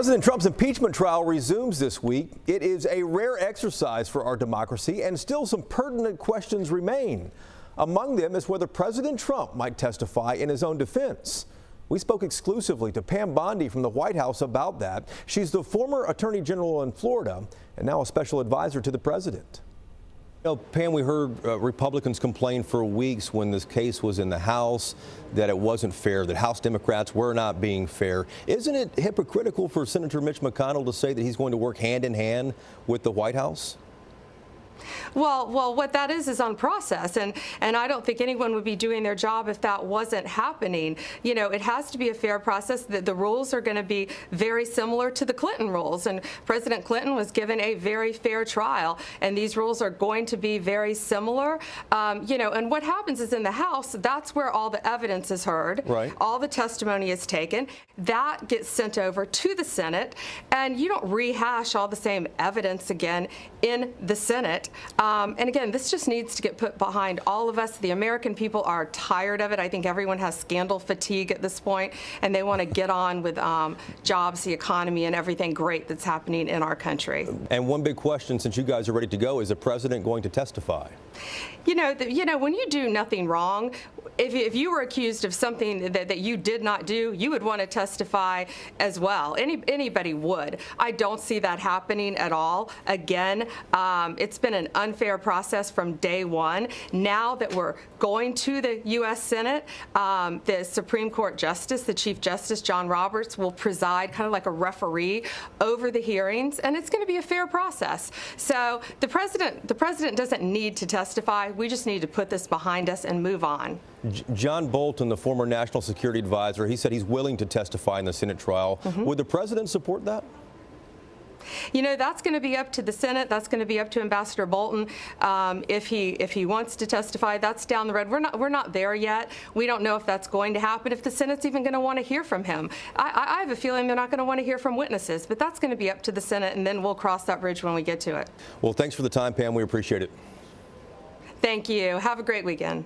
President Trump's impeachment trial resumes this week. It is a rare exercise for our democracy, and still some pertinent questions remain. Among them is whether President Trump might testify in his own defense. We spoke exclusively to Pam Bondi from the White House about that. She's the former Attorney General in Florida and now a special advisor to the president. Pam, we heard Republicans complain for weeks when this case was in the House that it wasn't fair, that House Democrats were not being fair. Isn't it hypocritical for Senator Mitch McConnell to say that he's going to work hand in hand with the White House? Well, what that is on process, and I don't think anyone would be doing their job if that wasn't happening. You know, it has to be a fair process. The rules are going to be very similar to the Clinton rules, and President Clinton was given a very fair trial, and these rules are going to be very similar. You know, and what happens is in the House, that's where all the evidence is heard, right. All the testimony is taken. That gets sent over to the Senate, and you don't rehash all the same evidence again in the Senate. And again, this just needs to get put behind all of us. The American people are tired of it. I think everyone has scandal fatigue at this point, and they want to get on with jobs, the economy, and everything great that's happening in our country. And one big question, since you guys are ready to go, is the president going to testify? You know, when you do nothing wrong, if you were accused of something that you did not do, you would want to testify as well. Anybody would. I don't see that happening at all. Again, it's been an unfair process from day one. Now that we're going to the U.S. Senate, the Supreme Court Justice, the Chief Justice John Roberts, will preside kind of like a referee over the hearings, and it's going to be a fair process. So the president doesn't need to testify. We just need to put this behind us and move on. John Bolton, the former national security advisor, he said he's willing to testify in the Senate trial. Would the president support that? You know, that's going to be up to the Senate. That's going to be up to Ambassador Bolton. If he wants to testify, that's down the road. We're not there yet. We don't know if that's going to happen, if the Senate's even going to want to hear from him. I have a feeling they're not going to want to hear from witnesses, but that's going to be up to the Senate, and then we'll cross that bridge when we get to it. Well, thanks for the time, Pam. We appreciate it. Thank you. Have a great weekend.